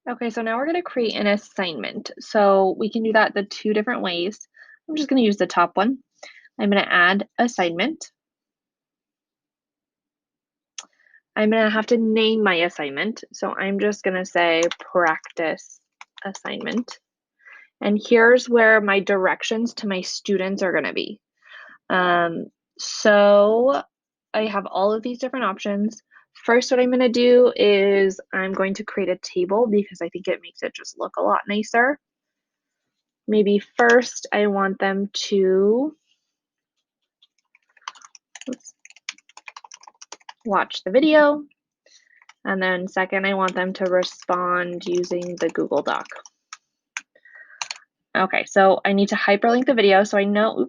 Okay, so now we're going to create an assignment. So we can do that the two different ways. I'm just going to use the top one. I'm going to add assignment. I'm going to have to name my assignment. So I'm just going to say practice assignment. And here's where my directions to my students are going to be. So I have all of these different options. First, what I'm going to do is I'm going to create a table because I think it makes it just look a lot nicer. Maybe first I want them to watch the video. And then second, I want them to respond using the Google Doc. Okay, so I need to hyperlink the video. So I know,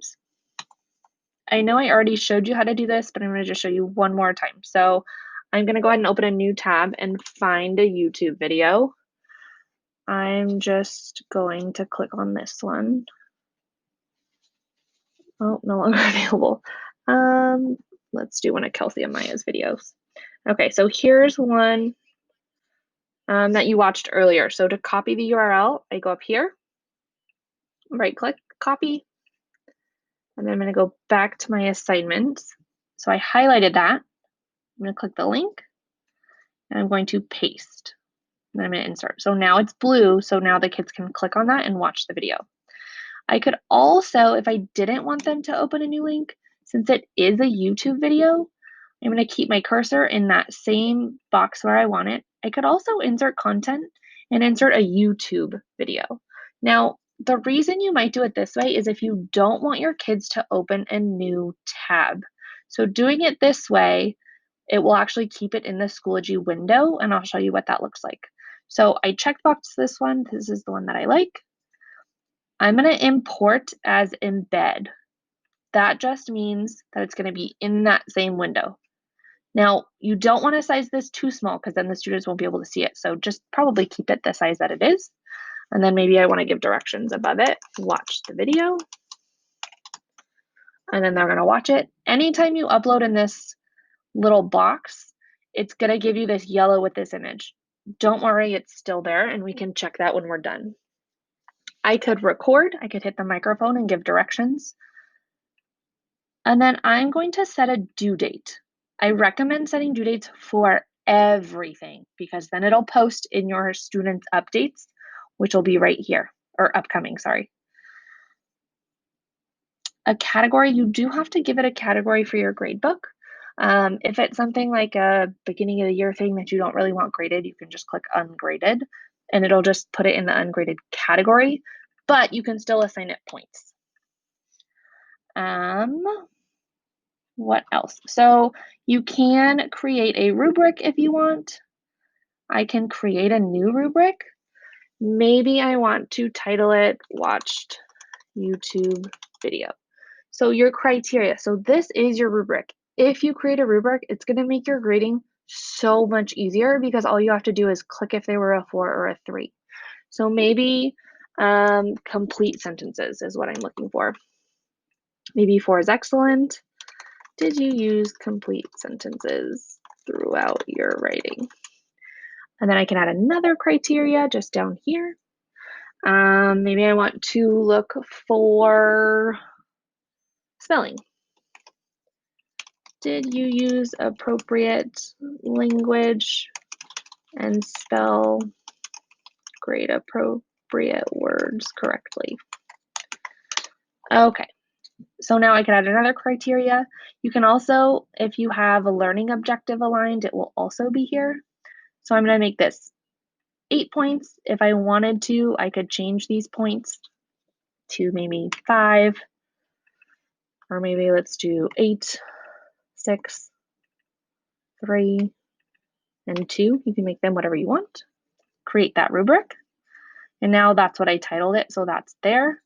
I already showed you how to do this, but I'm going to just show you one more time. So I'm going to go ahead and open a new tab and find a YouTube video. I'm just going to click on this one. Oh, no longer available. Let's do one of Kelsey and Maya's videos. Okay, so here's one that you watched earlier. So to copy the URL, I go up here, right click, copy, and then I'm going to go back to my assignments. So I highlighted that. I'm going to click the link, and I'm going to paste. And then I'm going to insert. So now it's blue, so now the kids can click on that and watch the video. I could also, if I didn't want them to open a new link, since it is a YouTube video, I'm going to keep my cursor in that same box where I want it. I could also insert content and insert a YouTube video. Now, the reason you might do it this way is if you don't want your kids to open a new tab. So doing it this way, it will actually keep it in the Schoology window, and I'll show you what that looks like. So I checkboxed this one. This is the one that I like. I'm going to import as embed. That just means that it's going to be in that same window. Now, you don't want to size this too small because then the students won't be able to see it. So just probably keep it the size that it is. And then maybe I want to give directions above it. Watch the video. And then they're going to watch it. Anytime you upload in this little box, it's going to give you this yellow with this image. Don't worry, it's still there, and we can check that when we're done. I could record. I could hit the microphone and give directions. And then I'm going to set a due date. I recommend setting due dates for everything because then it'll post in your students' updates, which will be right here, or upcoming, sorry. A category, you do have to give it a category for your gradebook. If it's something like a beginning of the year thing that you don't really want graded, you can just click ungraded and it'll just put it in the ungraded category, but you can still assign it points. What else? So you can create a rubric if you want. I can create a new rubric. Maybe I want to title it watched YouTube video. So your criteria. So this is your rubric. If you create a rubric, it's going to make your grading so much easier because all you have to do is click if they were a 4 or a 3. So maybe complete sentences is what I'm looking for. Maybe 4 is excellent. Did you use complete sentences throughout your writing? And then I can add another criteria just down here. Maybe I want to look for spelling. Did you use appropriate language and spell grade appropriate words correctly? Okay. So now I can add another criteria. You can also, if you have a learning objective aligned, it will also be here. So I'm going to make this 8 points. If I wanted to, I could change these points to maybe 5, or maybe let's do 8, 6, 3, and 2. You can make them whatever you want. Create that rubric. And now that's what I titled it, so that's there.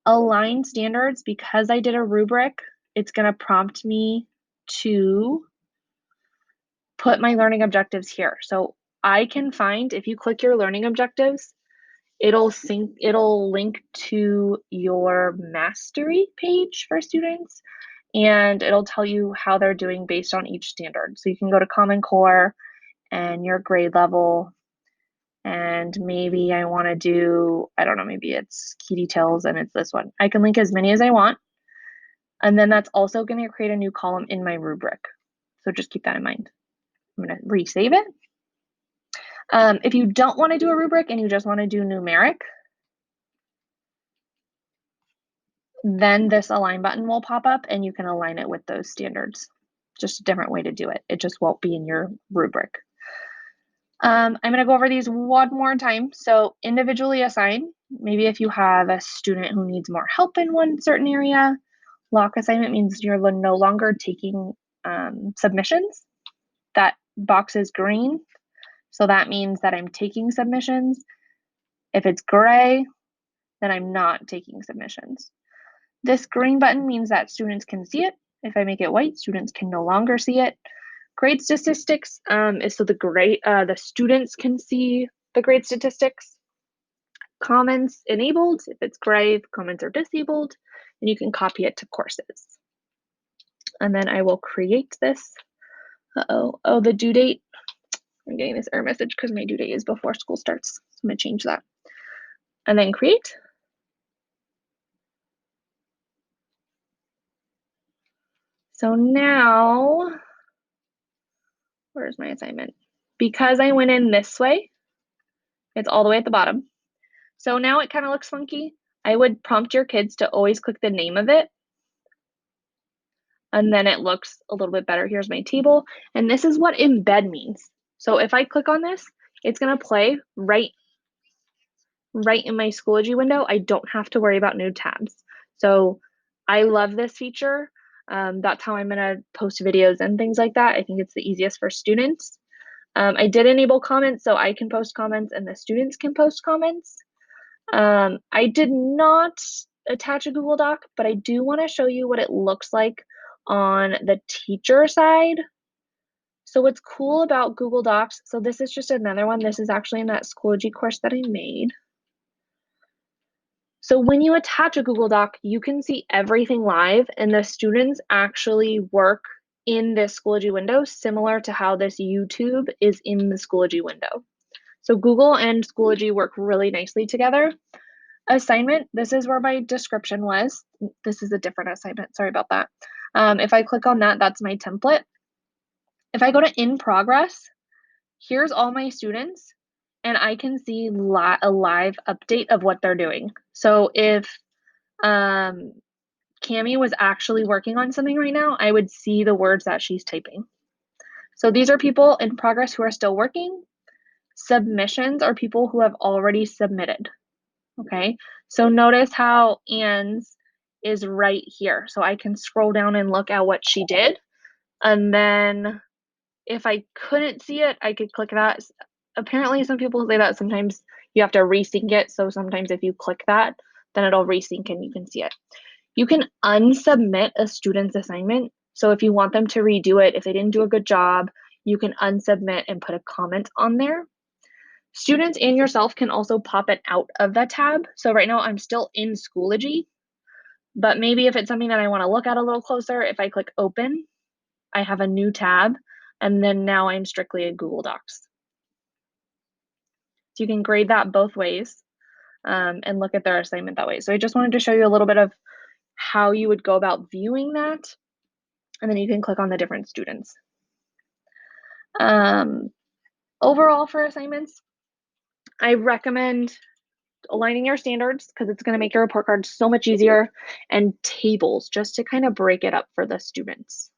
Align standards, because I did a rubric, it's going to prompt me to put my learning objectives here. So I can find, if you click your learning objectives, it'll link to your mastery page for students, and it'll tell you how they're doing based on each standard. So you can go to Common Core and your grade level, and maybe I want to do, I don't know, maybe it's key details and it's this one. I can link as many as I want. And then that's also going to create a new column in my rubric. So just keep that in mind. I'm going to resave it. If you don't want to do a rubric and you just want to do numeric, then this align button will pop up and you can align it with those standards. Just a different way to do it. It just won't be in your rubric. I'm going to go over these one more time. So individually assign, maybe if you have a student who needs more help in one certain area. Lock assignment means you're no longer taking submissions. That box is green, so that means that I'm taking submissions. If it's gray, then I'm not taking submissions. This green button means that students can see it. If I make it white, students can no longer see it. Grade statistics is so the students can see the grade statistics. Comments enabled, if it's gray, comments are disabled, and you can copy it to courses. And then I will create this. Oh, the due date. I'm getting this error message because my due date is before school starts. So I'm going to change that. And then create. So now, where's my assignment? Because I went in this way, it's all the way at the bottom. So now it kind of looks funky. I would prompt your kids to always click the name of it. And then it looks a little bit better. Here's my table. And this is what embed means. So if I click on this, it's going to play right in my Schoology window. I don't have to worry about new tabs. So I love this feature. That's how I'm going to post videos and things like that. I think it's the easiest for students. I did enable comments, so I can post comments and the students can post comments. I did not attach a Google Doc, but I do want to show you what it looks like on the teacher side. So what's cool about Google Docs, so this is just another one. This is actually in that Schoology course that I made. So when you attach a Google Doc, you can see everything live and the students actually work in this Schoology window, similar to how this YouTube is in the Schoology window. So Google and Schoology work really nicely together. Assignment, this is where my description was. This is a different assignment, sorry about that. If I click on that, that's my template. If I go to in progress, here's all my students and I can see a live update of what they're doing. So if Cami was actually working on something right now, I would see the words that she's typing. So these are people in progress who are still working. Submissions are people who have already submitted. Okay, so notice how Anne's is right here. So I can scroll down and look at what she did. And then if I couldn't see it, I could click that. Apparently some people say that sometimes you have to resync it. So sometimes if you click that, then it'll resync and you can see it. You can unsubmit a student's assignment. So if you want them to redo it, if they didn't do a good job, you can unsubmit and put a comment on there. Students and yourself can also pop it out of the tab. So right now I'm still in Schoology, but maybe if it's something that I want to look at a little closer, if I click open, I have a new tab, and then now I'm strictly in Google Docs. So you can grade that both ways and look at their assignment that way. So I just wanted to show you a little bit of how you would go about viewing that, and then you can click on the different students. Overall for assignments, I recommend aligning your standards because it's going to make your report card so much easier, and tables just to kind of break it up for the students.